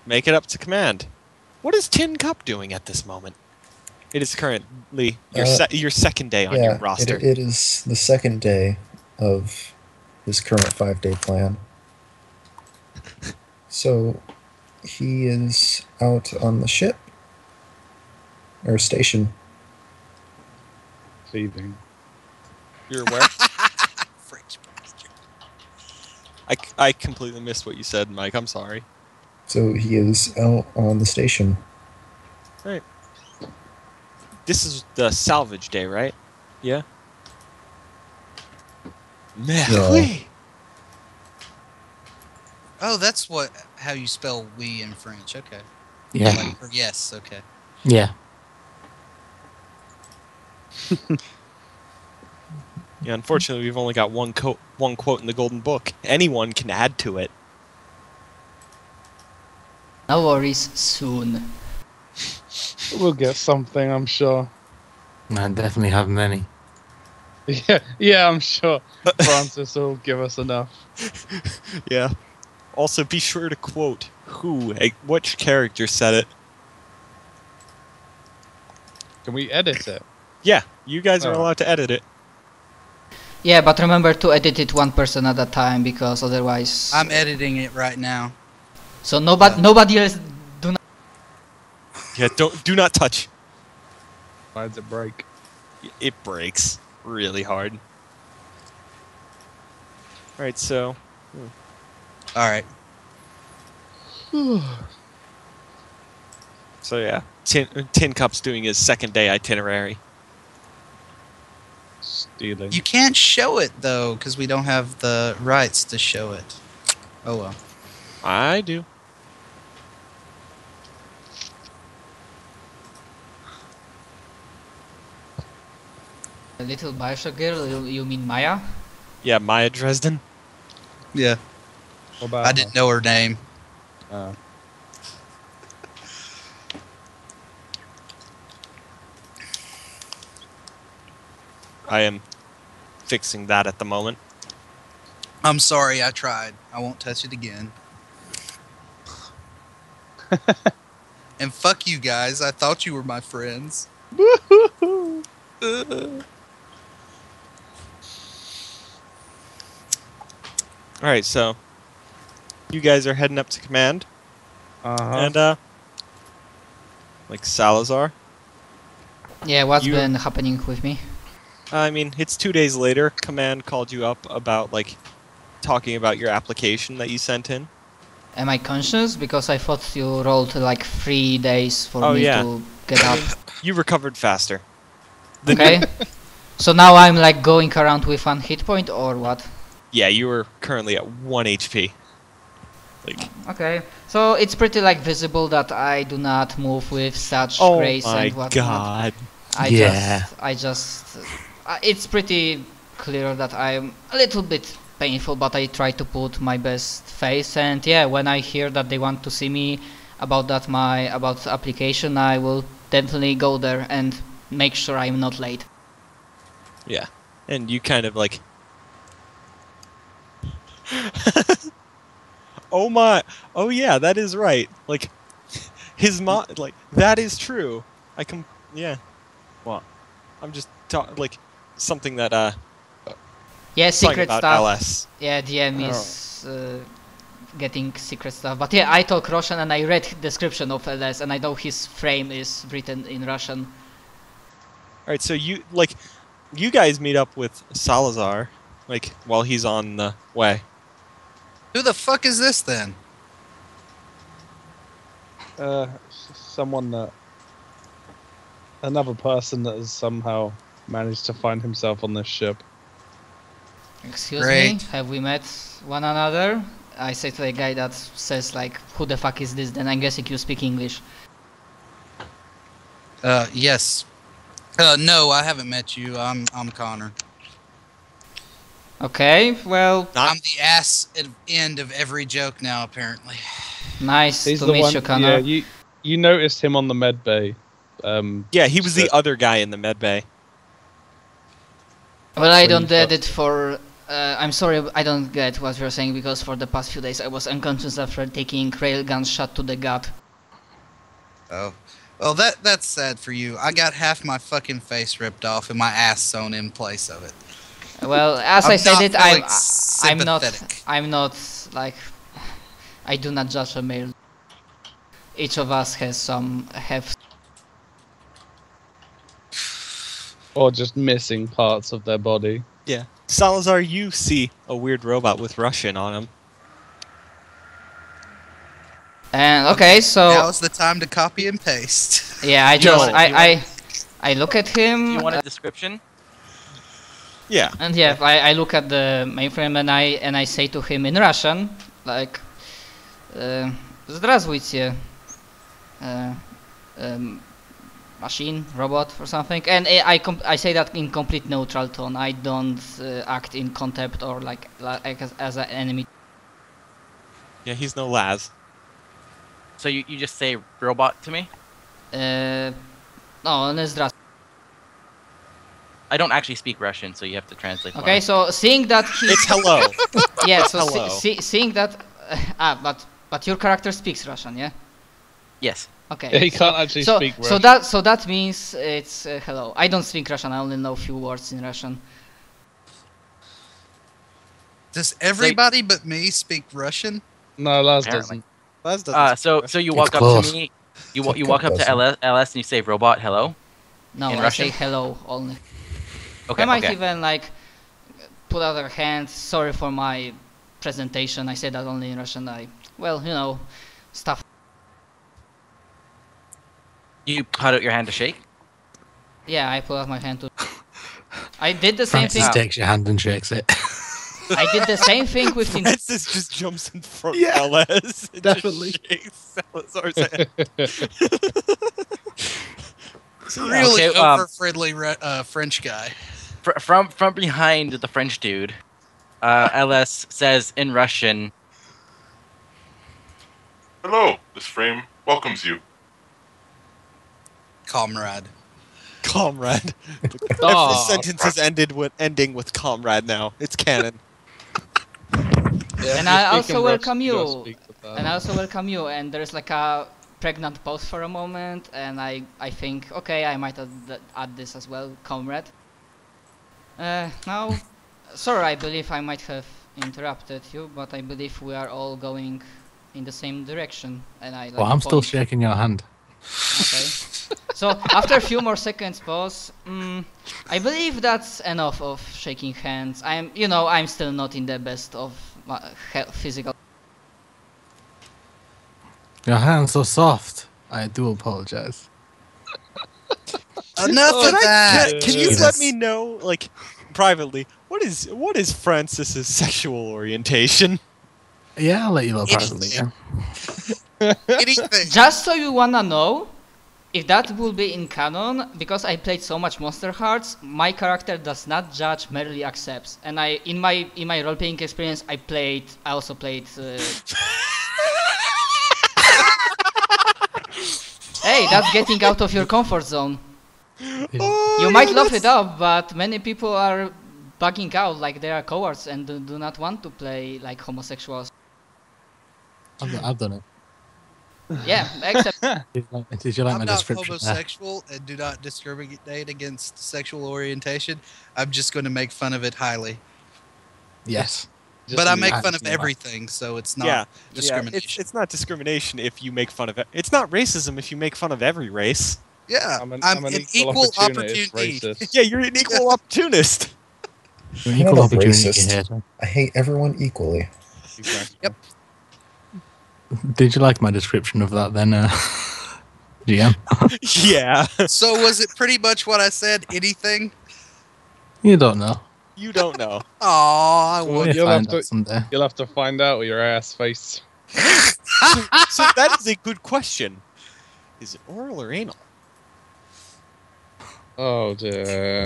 make it up to command. What is Tin Cup doing at this moment? It is currently your second day on your roster. It is the second day of his current 5-day plan. So he is out on the ship or station. Feeding. You're aware? I completely missed what you said, Mike. I'm sorry. So he is out on the station. Right. This is the salvage day, right? Yeah. Merci. Oh, that's how you spell "we" in French. Okay. Yeah. Or yes. Okay. Yeah. Yeah. Unfortunately, we've only got one quote in the Golden Book. Anyone can add to it. No worries, soon. We'll get something, I'm sure. I definitely have many. Yeah, I'm sure Francis will give us enough. Yeah. Also, be sure to quote which character said it. Can we edit it? Yeah, you guys are allowed to edit it. Yeah, but remember to edit it one person at a time, because otherwise... I'm editing it right now. So nobody else do not... Yeah, do not touch. Why does it break? It breaks really hard. Alright, so... Alright. So yeah, Tin Cup's doing his second day itinerary. Stealing. You can't show it, though, because we don't have the rights to show it. Oh well. I do. A little Bioshock girl, you mean Maya? Yeah, Maya Dresden. Yeah. What about I didn't know her name. I am fixing that at the moment. I'm sorry, I tried. I won't touch it again. And fuck you guys, I thought you were my friends. Alright, so you guys are heading up to command. And like Salazar. Yeah, what's been happening with me? I mean, it's 2 days later. Command called you up about talking about your application that you sent in. Am I conscious? Because I thought you rolled like 3 days for me to get up. You recovered faster. Okay. So now I'm like going around with 1 hit point or what? Yeah, you were currently at 1 HP. Okay. So it's pretty like visible that I do not move with such grace and whatnot. Oh my god. I just it's pretty clear that I'm a little bit painful, but I try to put my best face, and yeah, when I hear that they want to see me about the application, I will definitely go there and make sure I'm not late. Yeah. And you kind of like oh my, oh yeah, that is right. Like his mom, like that is true. Yeah. Well, I'm just like something that yeah, secret about stuff. LS. Yeah, DM is getting secret stuff. But yeah, I talk Russian and I read description of LS and I know his frame is written in Russian. Alright, so you guys meet up with Salazar, while he's on the way. Who the fuck is this then? Someone that... Another person that has somehow managed to find himself on this ship. Excuse me, have we met one another? I say to the guy that says like, who the fuck is this? Then I'm guessing you speak English. Yes. No, I haven't met you. I'm Connor. Okay, well... I'm the ass end of every joke now, apparently. Nice to meet you, Connor. Yeah, you noticed him on the med bay. Yeah, he was the other guy in the med bay. Well, I don't edit for I'm sorry, I don't get what you're saying because for the past few days I was unconscious after taking railgun shot to the gut. Oh. Well, that's sad for you. I got half my fucking face ripped off and my ass sewn in place of it. Well, as I I'm said not it, feeling I'm not like I do not judge a male. Each of us have. Or just missing parts of their body. Yeah. Salazar, you see a weird robot with Russian on him. And okay, so Now's the time to copy and paste. yeah, I look at him. You want a description? Yeah. And yeah, I look at the mainframe and I say to him in Russian, like, "Здравствуйте, machine, robot, or something." And I say that in complete neutral tone. I don't act in contempt or like as an enemy. Yeah, he's no Laz. So you just say robot to me? No, здравствуйте. I don't actually speak Russian, so you have to translate. Okay, so seeing that he It's hello. yeah, so hello. seeing that but your character speaks Russian, yeah? Yes. Okay. Yeah, he can't actually so, speak so Russian. that means it's hello. I don't speak Russian. I only know a few words in Russian. Does everybody but me speak Russian? No, Laz Apparently. doesn't. Laz doesn't speak So you It's walk up close. to me. You walk up to LS and you say robot hello. No, In I Russian? say hello only. Okay. I might Okay. even like put out a hand. Sorry for my presentation. I say that only in Russian. Stuff. You put out your hand to shake. Yeah, I put out my hand too. I did the same Francis thing. takes your hand and shakes it. I did the same thing with Francis just jumps in front Yeah, of LS. And definitely. Just shakes Salazar's hand. So, yeah, Really okay, over-friendly French guy. From behind the French dude, LS says in Russian, Hello, this frame welcomes you. Comrade. comrade. Every Oh, sentence is ending with comrade now. It's canon. yeah, And if I you also can welcome Russian, you. just speak to them. And I also welcome you, and there's like a pregnant pause for a moment, and I think, okay, I might add this as well, comrade. Now, sorry, I believe I might have interrupted you, but I believe we are all going in the same direction, and I like Well, I'm still point. shaking your hand. Okay. So, after a few more seconds pause, I believe that's enough of shaking hands. I'm still not in the best of physical. Your hand's so soft. I do apologize. Enough of that! Can you Jesus. let me know, like, privately, what is Francis's sexual orientation? Yeah, I'll let you know Idiot. privately. Yeah. Anything. Just so you wanna know, if that will be in canon, because I played so much Monster Hearts, my character does not judge, merely accepts. And in my role-playing experience, I also played. Hey, that's getting out of your comfort zone. You might laugh it off, but many people are bugging out like they are cowards and do not want to play like homosexuals. I've done it. Yeah, except Did you like I'm my not description? there? homosexual and do not discriminate against sexual orientation. I'm just going to make fun of it highly. Yes. Just But I in make the- fun of Yeah. everything, so it's not Yeah, discrimination. it's not discrimination if you make fun of it. It's not racism if you make fun of every race. Yeah, I'm I'm an an equal opportunist opportunity. racist. Yeah, you're an equal opportunist. You're an I'm equal not a opportunity racist. hater. I hate everyone equally. Exactly. Yep. Did you like my description of that then, GM? Yeah, So was it pretty much what I said? Anything? You don't know. you don't know. Aw, I Well, would. We'll you'll find have to- out someday. You'll have to find out with your ass face. So that is a good question. Is it oral or anal? Oh dear.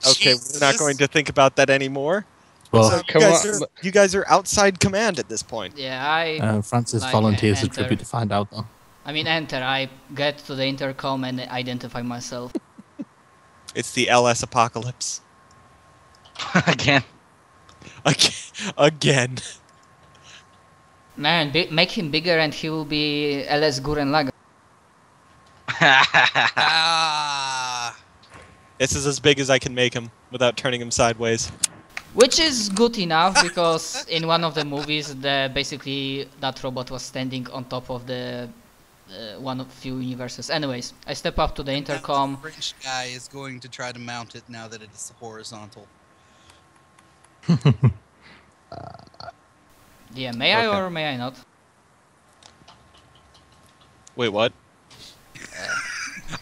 Okay, we're not Jesus. going to think about that anymore. Well, So come on. you guys are outside command at this point. yeah, Francis like, volunteers a enter. tribute to find out, though. enter. I get to the intercom and identify myself. It's the LS apocalypse. Again. Again. Man, make him bigger and he will be LS Guren Lager. Ah. This is as big as I can make him without turning him sideways. Which is good enough because in one of the movies, basically that robot was standing on top of the one of few universes. Anyways, I step up to the intercom. The French guy is going to try to mount it now that it's horizontal. Yeah, may I Okay. or may I not? Wait, what?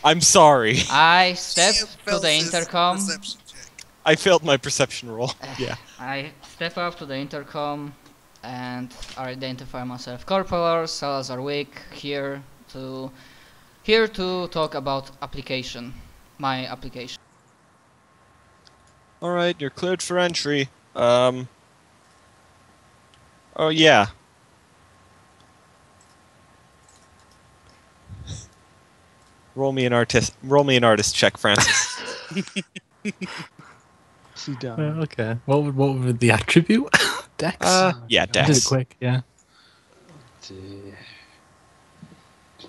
I'm sorry. I step Sam to fails the his intercom. perception check. I failed my perception roll. Yeah. I step up to the intercom and I identify myself. Corporal Salazar Wick here to talk about application. My application. All right, you're cleared for entry. Oh yeah. Roll me an artist check, Francis. See down. Okay. What would the attribute? Dex. Yeah, Did it Dex. quick. Yeah.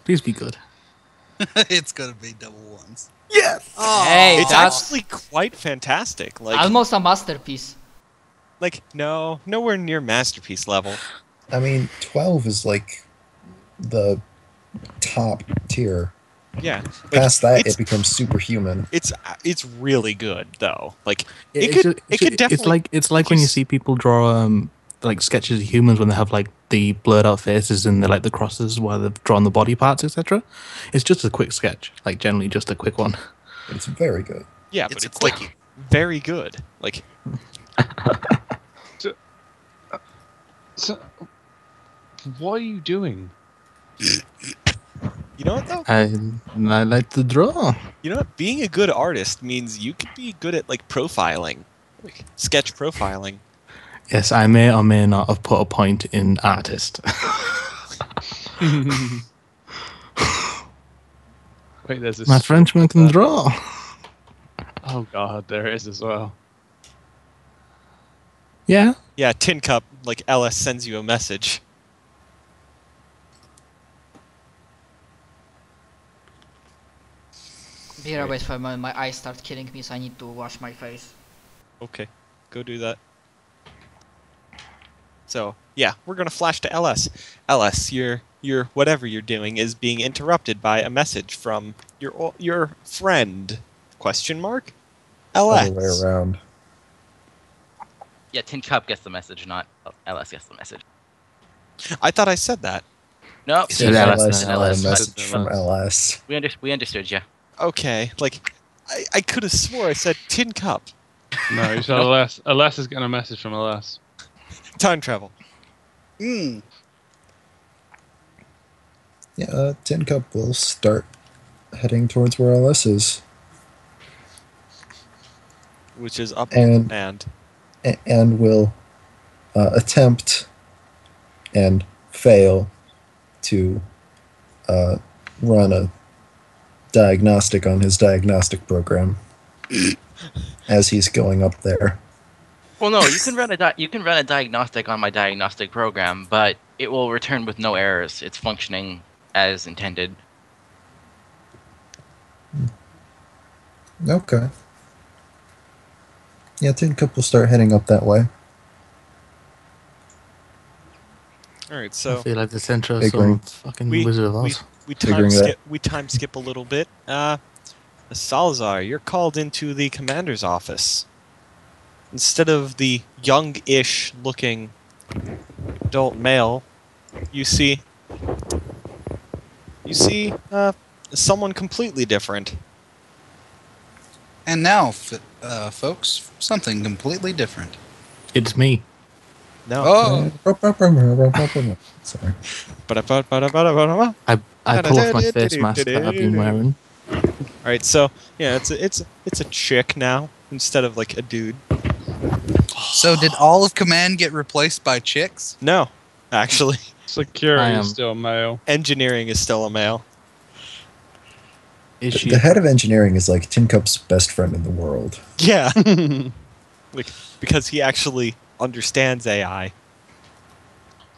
Please be good. It's gonna be double ones. Yes. Hey, It's that's actually quite fantastic. almost a masterpiece. Nowhere near masterpiece level. I mean, 12 is like the top tier. Yeah. Past that, it's- it becomes superhuman. It's really good though. Like It could It's definitely. like when you see people draw like sketches of humans when they have like the blurred out faces and like the crosses where they've drawn the body parts, etc. It's just a quick sketch, like generally just a quick one. It's very good. Yeah, but It's a it's like quickie. very good. Like So, what are you doing? you know what though? I like to draw. You know what? Being a good artist means you could be good at like profiling, like sketch profiling. Yes, I may or may not have put a point in artist. Wait, there's this. My Frenchman can draw. Oh god, there is as well. Yeah. Yeah, Tin Cup. Like LS sends you a message. Be right back for a moment, my eyes start killing me, so I need to wash my face. Okay, go do that. So yeah, we're gonna flash to LS. LS, your whatever you're doing is being interrupted by a message from your friend? Question mark. Other way LS. around. Yeah, Tin Cup gets the message, not LS gets the message. I thought I said that. Nope. It's Said LS, LS, and got a LS. message from LS. We understood you. Okay, like I could have swore I said Tin Cup. No, you said LS. LS is getting a message from LS. Time travel. Mm. Yeah, Tin Cup will start heading towards where LS is. Which is up And- and will attempt and fail to run a diagnostic on his diagnostic program as he's going up there. Well, no, you can run a diagnostic on my diagnostic program, but it will return with no errors. It's functioning as intended. Okay. Yeah, Tin Cup will start heading up that way. All right, I so feel like the center of Figuring. some fucking we Wizard of we, Oz. we Figuring time skip a little bit. Salazar, you're called into the commander's office. Instead of the young-ish looking adult male, you see someone completely different. And now, folks, something completely different. It's me. No. Oh, Sorry. Ba-da-ba-da-ba-da-ba-da-ba. I pull off my face mask that I've been wearing. All right, so yeah, it's a chick now instead of like a dude. so did all of command get replaced by chicks? No, actually, Security I am- is still male. engineering is still a male. Is she? The head of engineering is like Tin Cup's best friend in the world. Yeah, like because he actually understands AI.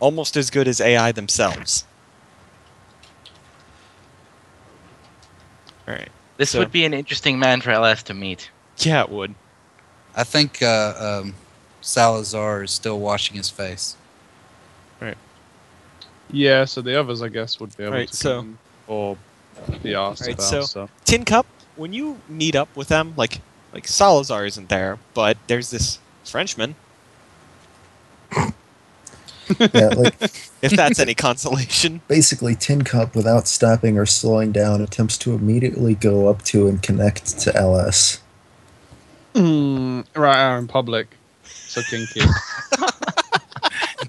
Almost as good as AI themselves. Alright. This So- would be an interesting man for LS to meet. Yeah, it would. I think Salazar is still washing his face. Yeah, so the others, I guess, would be able Right, to so- come or be asked Right, about so- stuff. Tin Cup, when you meet up with them, like Salazar isn't there, but there's this Frenchman, Yeah, like if that's any consolation. basically Tin Cup, without stopping or slowing down, attempts to immediately go up to and connect to LS. Right out in public. So kinky.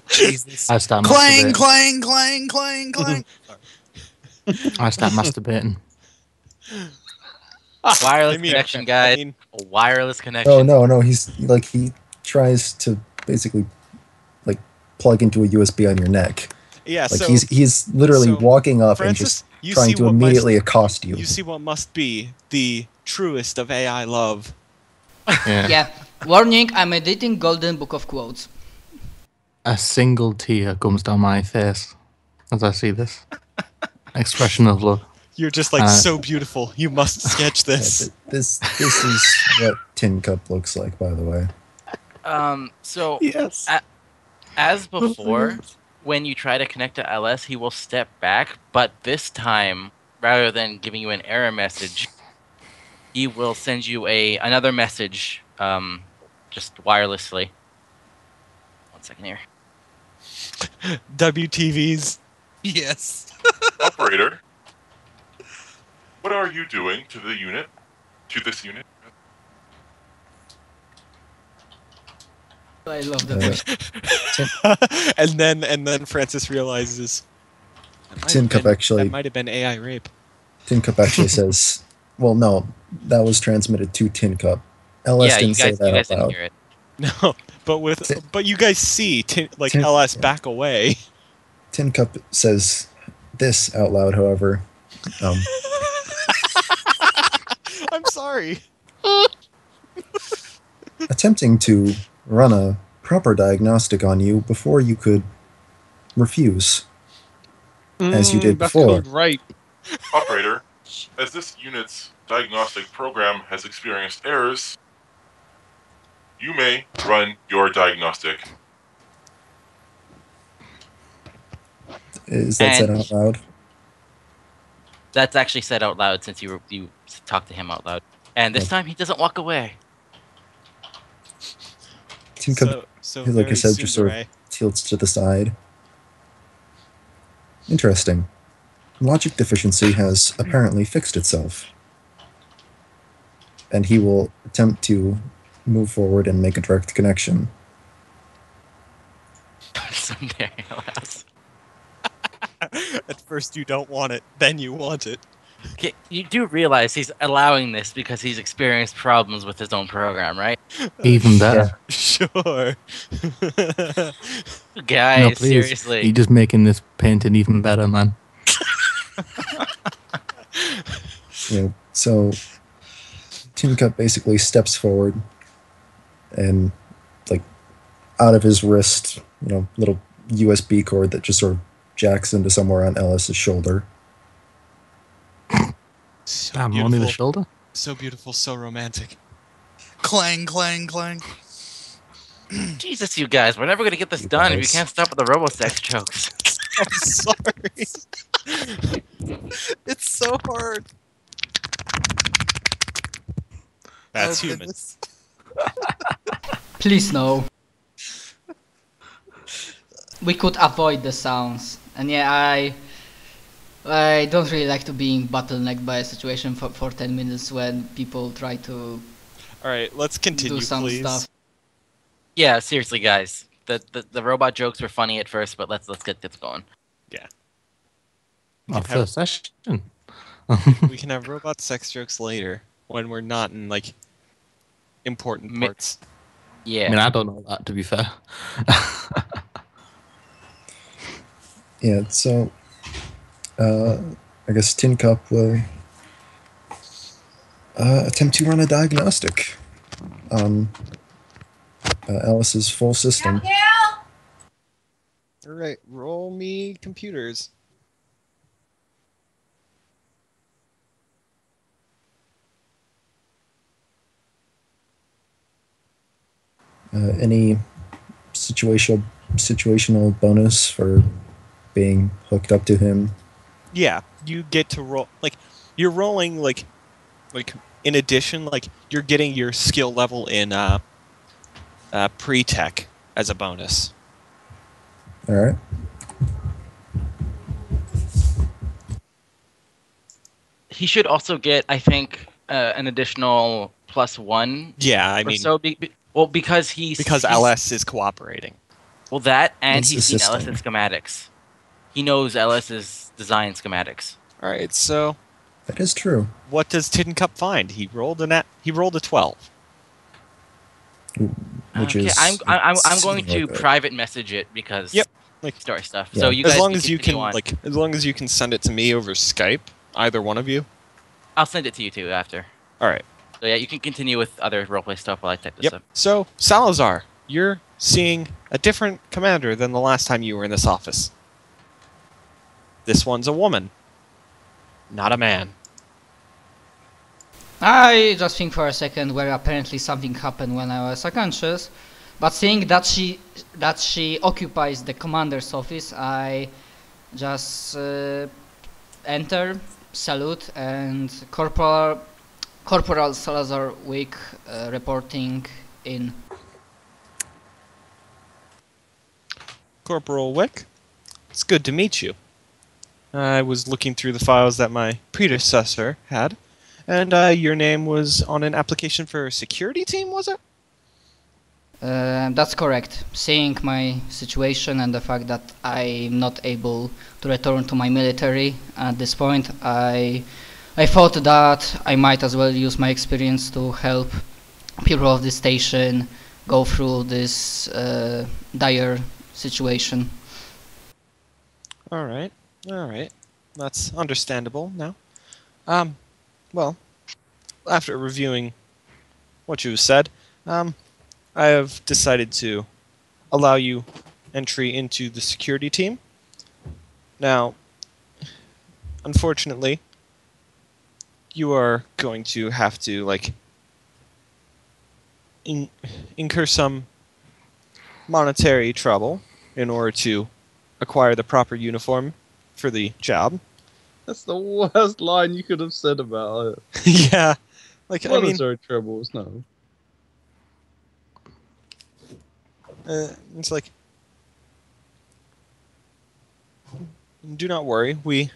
Jesus. I start Clang, masturbating. clang, clang, clang, clang. I start masturbating. Wireless I mean- connection, guys. I mean, A wireless connection. Oh no, he's like he tries to basically like plug into a USB on your neck. yeah, Like so he's literally so, walking up and Francis, just you trying see to what immediately accost you. you see what must be the truest of AI love. Yeah. Yeah. Warning, I'm editing Golden Book of Quotes. A single tear comes down my face as I see this expression of love. You're just like so beautiful. You must sketch Yeah, this. this is what Tin Cup looks like, by the way. So Yes. as before, when you try to connect to LS, he will step back, but this time, rather than giving you an error message, he will send you another message, just wirelessly. 1 second here. WTVs. Yes. Operator, what are you doing to the unit? To this unit? I love that. Uh, and then Francis realizes that might Tin have Cup been- actually- that might have been AI rape. Tin Cup actually says, "Well, no, that was transmitted to Tin Cup." LS Yeah, you didn't say guys, that out didn't loud. hear it. No, but you guys see Tin- LS yeah. back away. Tin Cup says this out loud, however. I'm sorry. Attempting to run a proper diagnostic on you before you could refuse, as you did That's before. called rape. Operator, as this unit's diagnostic program has experienced errors, you may run your diagnostic. Is that said And- out loud? That's actually said out loud since you talked to him out loud. And this time he doesn't walk away. Tin Cup So like I very said, just sort of tsundere. tilts to the side. Interesting. Logic deficiency has apparently fixed itself. And he will attempt to move forward and make a direct connection. Someday, alas. At first you don't want it, then you want it. Okay, you do realize he's allowing this because he's experienced problems with his own program, right? Even better. Sure. Guys, No, please. seriously. You're just making this painting even better, man. So Tin Cup basically steps forward and like out of his wrist, little USB cord that just sort of jacks into somewhere on Ellis's shoulder. So Damn, beautiful. only the shoulder? So beautiful, so romantic. Clang, clang, clang. Jesus, you guys, we're never gonna get this You done if you guys. can't stop with the robo-sex jokes. I'm sorry. It's so hard. That's Oh, human. goodness. Please no. We could avoid the sounds. And yeah, I don't really like to being bottlenecked by a situation for 10 minutes when people try to All right, let's continue, do some please. stuff. Yeah, seriously, guys. The robot jokes were funny at first, but let's get this going. Our first session. We can have robot sex jokes later when we're not in like important Mi- parts. Yeah. I mean, I don't know that, to be fair. Yeah, so I guess Tin Cup will attempt to run a diagnostic on Alice's full system. All right, roll me computers. Any situational bonus for being hooked up to him? Yeah, you get to roll like you're rolling like in addition, like you're getting your skill level in pre-tech as a bonus. All right. He should also get, I think, an additional +1 Yeah, I or mean so. Well, because because he's LS is cooperating. well, that and It's he's seen assisting. LS's schematics. He knows LS's design schematics. All right, so That is true. what does Tin Cup find? He rolled a 12. Which Okay, is I'm going to exceedingly good. private message it because Yep, like story stuff. Yeah. So you guys as long as you continue can on. as long as you can send it to me over Skype, either one of you. I'll send it to you too after. All right. So yeah, you can continue with other roleplay stuff while I type this Yep. up. So, Salazar, you're seeing a different commander than the last time you were in this office. This one's a woman, not a man. I just think for a second where apparently something happened when I was unconscious, but seeing that she occupies the commander's office, I just enter, salute, and Corporal Salazar Wick reporting in. Corporal Wick, it's good to meet you. I was looking through the files that my predecessor had, and your name was on an application for a security team, was it? That's correct. Seeing my situation and the fact that I'm not able to return to my military at this point, I thought that I might as well use my experience to help people of the station go through this dire situation. All right. That's understandable now. Well, after reviewing what you said, I have decided to allow you entry into the security team. Now, unfortunately, you are going to have to, incur some monetary trouble in order to acquire the proper uniform for the job. That's the worst line you could have said about it. Yeah. Monetary troubles, no. It's like, do not worry. We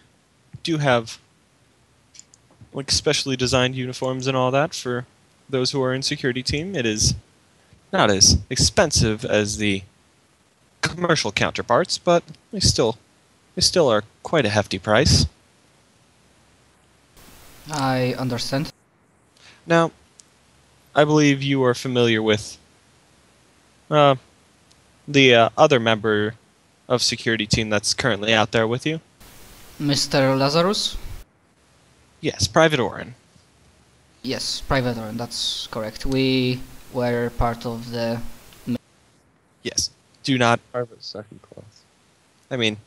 do have specially designed uniforms and all that for those who are in security team. It is not as expensive as the commercial counterparts, but they still are quite a hefty price. I understand. Now, I believe you are familiar with the other member of security team that's currently out there with you. Mr. Lazarus? Yes, Private Oren. Yes, Private Oren, that's correct. We were part of the... Yes. Do not. Private second class. I mean,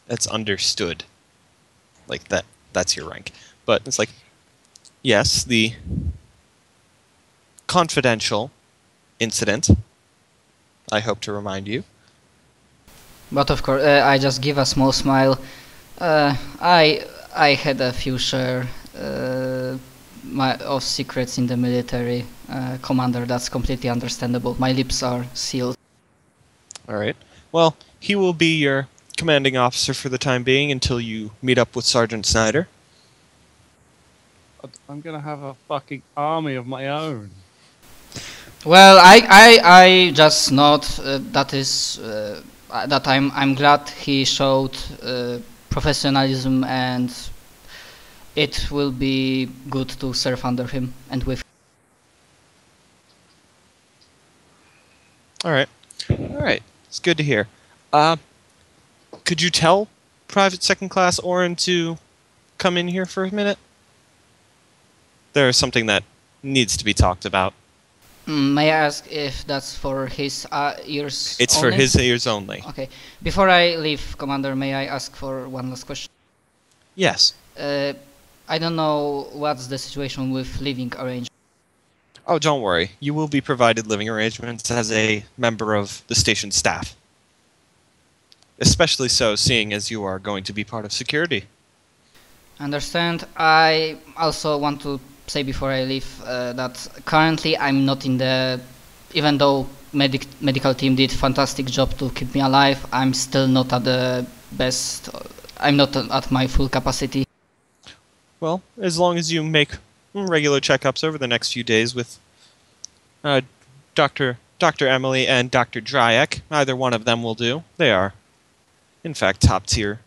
that's understood. That's your rank. But it's yes, the confidential incident, I hope to remind you. But of course, I just give a small smile. I had a few share of secrets in the military, Commander. That's completely understandable. My lips are sealed. All right. Well, he will be your commanding officer for the time being until you meet up with Sergeant Snyder. I'm gonna have a fucking army of my own. Well, I just note that I'm glad he showed professionalism, and it will be good to serve under him and with. All right. It's good to hear. Could you tell Private Second Class Oren to come in here for a minute? There's something that needs to be talked about. May I ask if that's for his ears It's only? for his ears only. Okay. Before I leave, Commander, may I ask for one last question? Yes. I don't know what's the situation with living arrangements. Oh, don't worry. You will be provided living arrangements as a member of the station staff. Especially so, seeing as you are going to be part of security. Understand. I also want to say before I leave that currently I'm not in the... Even though medical team did fantastic job to keep me alive, I'm still not at the best... I'm not at my full capacity. Well, as long as you make regular checkups over the next few days with Dr. Emily and Dr. Dryek, either one of them will do. They are, in fact, top tier.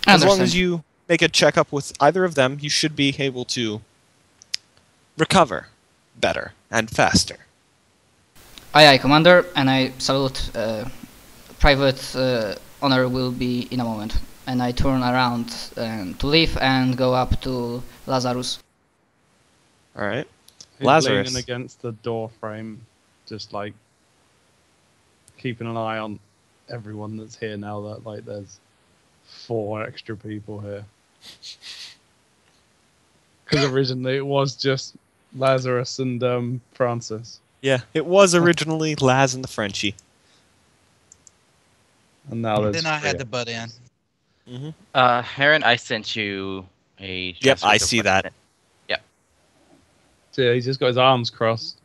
As long as you make a checkup with either of them, you should be able to recover better and faster. Aye, aye, Commander, and I salute. Private honor will be in a moment. And I turn around to leave and go up to Lazarus. All right. He's Lazarus. leaning against the door frame, just like keeping an eye on everyone that's here now that like there's 4 extra people here. Because originally it was just Lazarus and Francis. Yeah, it was originally Laz and the Frenchie. And now there's Then I had 3. to butt in. Heron, I sent you a. Yep, transfer I to see what- that. So yeah, he's just got his arms crossed,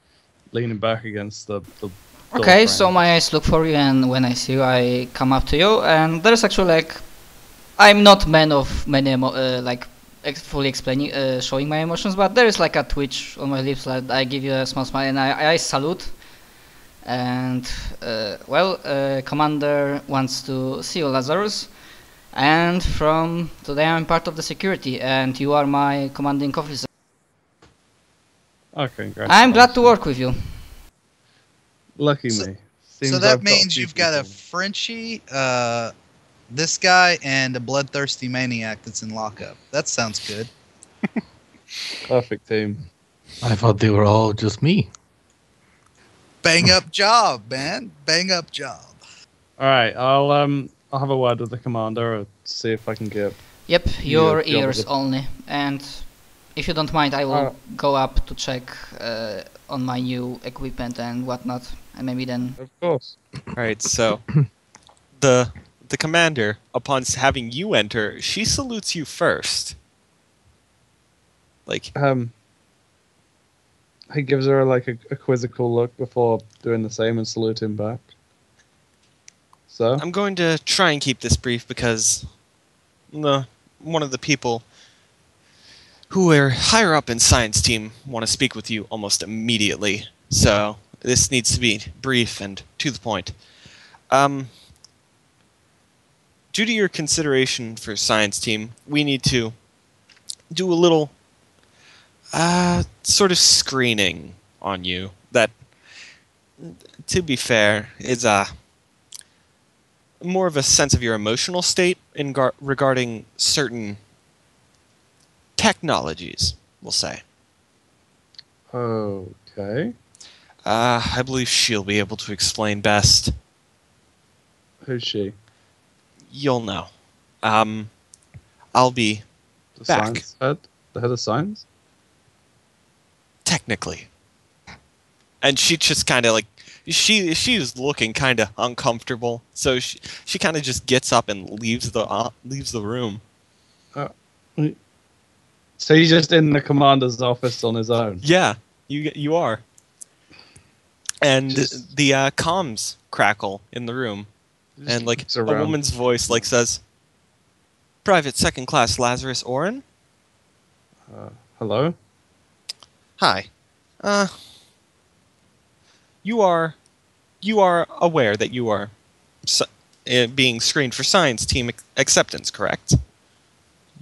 leaning back against the door Okay, frame. so my eyes look for you, and when I see you, I come up to you, and there's actually like, I'm not man of many fully explaining, showing my emotions, but there is like a twitch on my lips. Like I give you a small smile, and I salute. And Commander wants to see you, Lazarus. And from today, I'm part of the security, and you are my commanding officer. Okay, great. I'm glad to work with you. Lucky So- me. So Seems that I've got means few you've got a people. Frenchie, this guy, and a bloodthirsty maniac that's in lockup. That sounds good. Perfect team. I thought they were all just me. Bang up job, man. Bang up job. All right, I'll have a word with the commander, see if I can get. Yep, your Yeah, ears yeah. only. And if you don't mind, I will go up to check on my new equipment and whatnot, and maybe then. Of course. All right, so the commander, upon having you enter, she salutes you first. Like, He gives her like a quizzical look before doing the same and saluting back. So I'm going to try and keep this brief because one of the people who are higher up in science team want to speak with you almost immediately. So this needs to be brief and to the point. Due to your consideration for science team, we need to do a little sort of screening on you that, to be fair, is more of a sense of your emotional state in regarding certain technologies, we'll say. okay. I believe she'll be able to explain best. Who's she? You'll know. I'll be The back. science head? The head of science? technically. And she just kind of like she's looking kind of uncomfortable, so she kind of just gets up and leaves the room. So he's just in the commander's office on his own. Yeah, you are. And Just- the comms crackle in the room, and like looks a around. woman's voice like says, "Private Second Class Lazarus Oren? Hello? Hi. You are aware that you are being screened for science team acceptance, correct?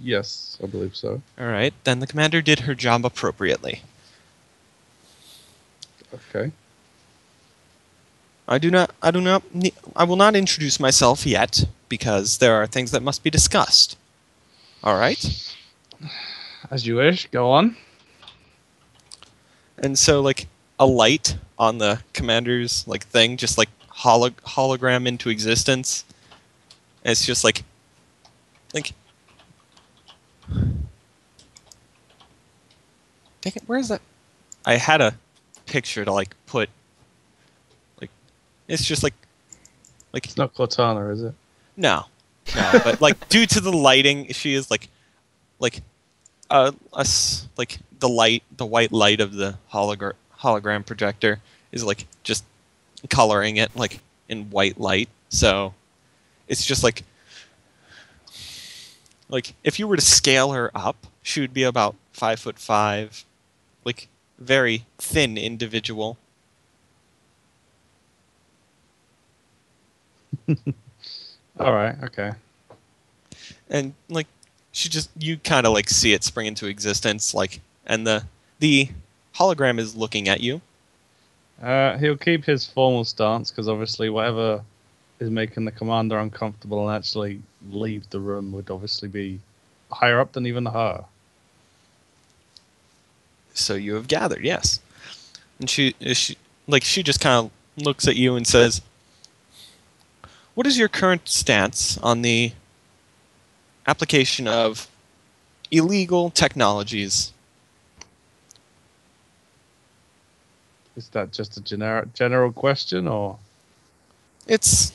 Yes, I believe so. All right. Then the commander did her job appropriately. Okay. I will not introduce myself yet because there are things that must be discussed. All right? As you wish, go on. And so, like, a light on the commander's, like, thing just, like, hologram into existence. And it's just, like... Dang it, where is that? I had a picture to, like, put... Like, it's just, like... It's not Cortana, is it? No. No, but, like, due to the lighting, she is, like the white light of the hologram projector is like just coloring it like in white light. So it's just like if you were to scale her up, she would be about 5'5", like very thin individual. All right. Okay. And like you kind of like see it spring into existence, like, and the hologram is looking at you. He'll keep his formal stance because obviously whatever is making the commander uncomfortable and actually leave the room would obviously be higher up than even her. So you have gathered, yes. And she just kind of looks at you and says, "What is your current stance on the application of illegal technologies?" Is that just a general question, or It's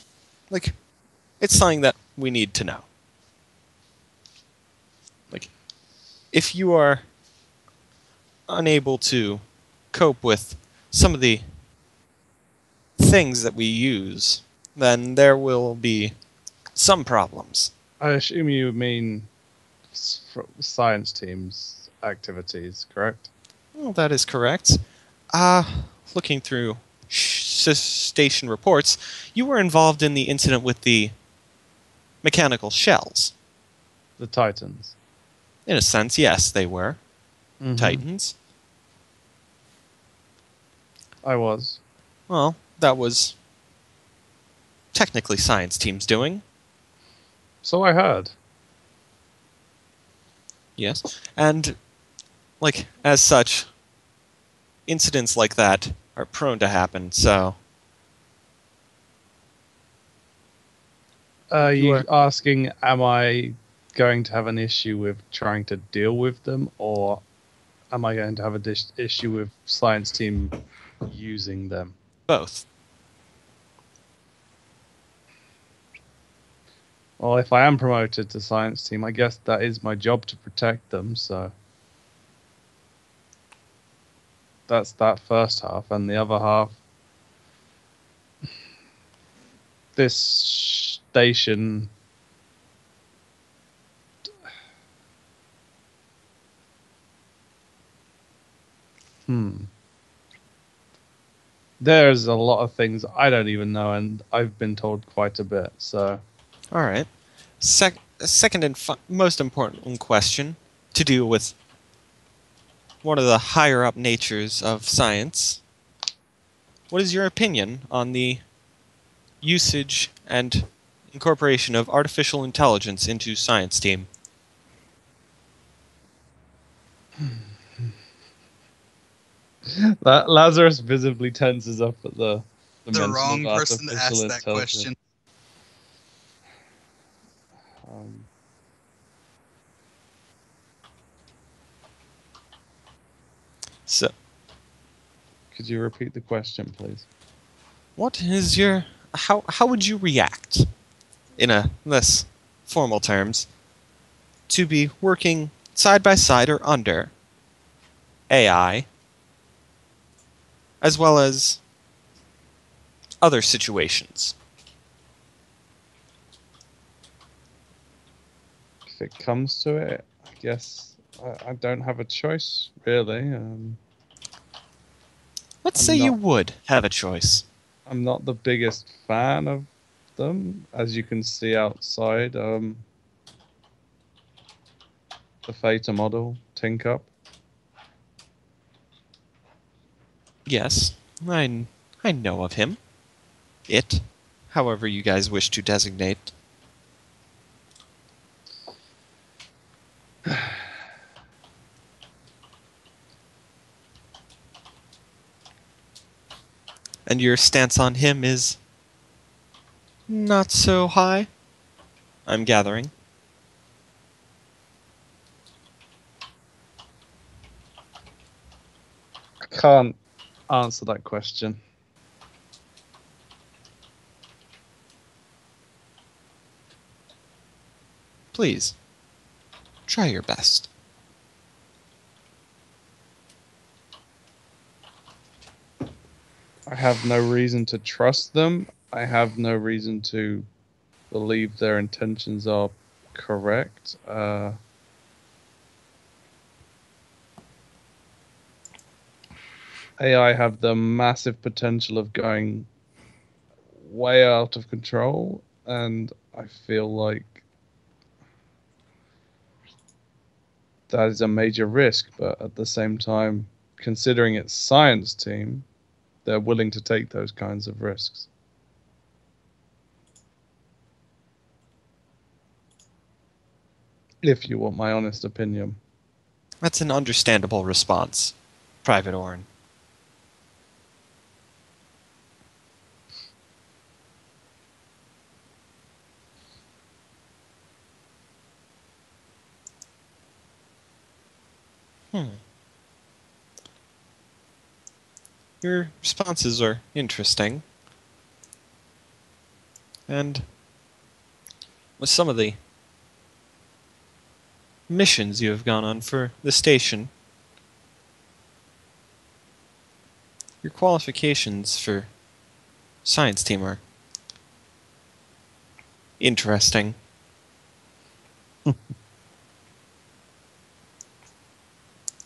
something that we need to know. Like, if you are unable to cope with some of the things that we use, then there will be some problems. I assume you mean science teams activities, correct? Well, that is correct. Looking through station reports, you were involved in the incident with the mechanical shells. The Titans. In a sense, yes, they were. Mhm. Titans. I was. Well, that was technically science team's doing. So I heard. Yes. And, like, as such, incidents like that are prone to happen, so... Are You you are- asking, am I going to have an issue with trying to deal with them, or am I going to have an issue with science team using them? Both. Well, if I am promoted to science team, I guess that is my job to protect them, so that's that first half, and the other half, this station there's a lot of things I don't even know, and I've been told quite a bit, so Alright. Second and most important question to do with one of the higher up natures of science. What is your opinion on the usage and incorporation of artificial intelligence into science team? that Lazarus visibly tenses up at the The mention wrong of person to ask artificial that intelligence. question. So, Could you repeat the question, please? what is your... How would you react, in a less formal terms, to be working side by side or under AI, as well as other situations? If it comes to it, I guess I don't have a choice, really. Let's I'm say you not- would have a choice. I'm not the biggest fan of them, as you can see outside. The Theta model, Tin Cup. Yes, I know of him. It, however you guys wish to designate. And your stance on him is not so high, I'm gathering. I can't answer that question. Please, try your best. I have no reason to trust them. I have no reason to believe their intentions are correct. AI have the massive potential of going way out of control, and I feel like that is a major risk, but at the same time, considering it's science team, they're willing to take those kinds of risks. If you want my honest opinion. That's an understandable response, Private Orn. Your responses are interesting. And with some of the missions you have gone on for the station, your qualifications for science team are interesting.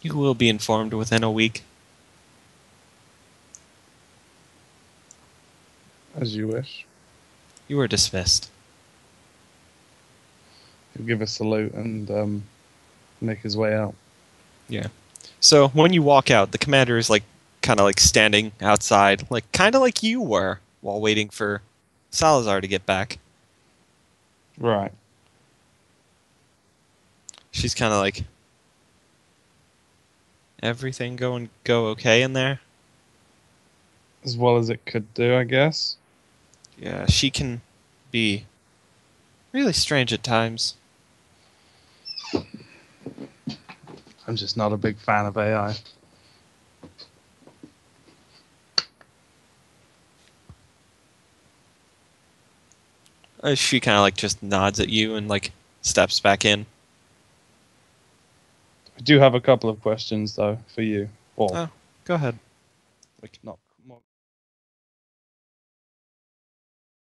You will be informed within a week. As you wish. You are dismissed. He'll give a salute and make his way out. Yeah. So when you walk out, the commander is kind of like standing outside, kind of like you were while waiting for Salazar to get back. Right. She's kind of like, everything go okay in there? As well as it could do, I guess. Yeah, she can be really strange at times. I'm just not a big fan of AI. She kind of just nods at you and steps back in. I do have a couple of questions though for you. Or Oh, go ahead. not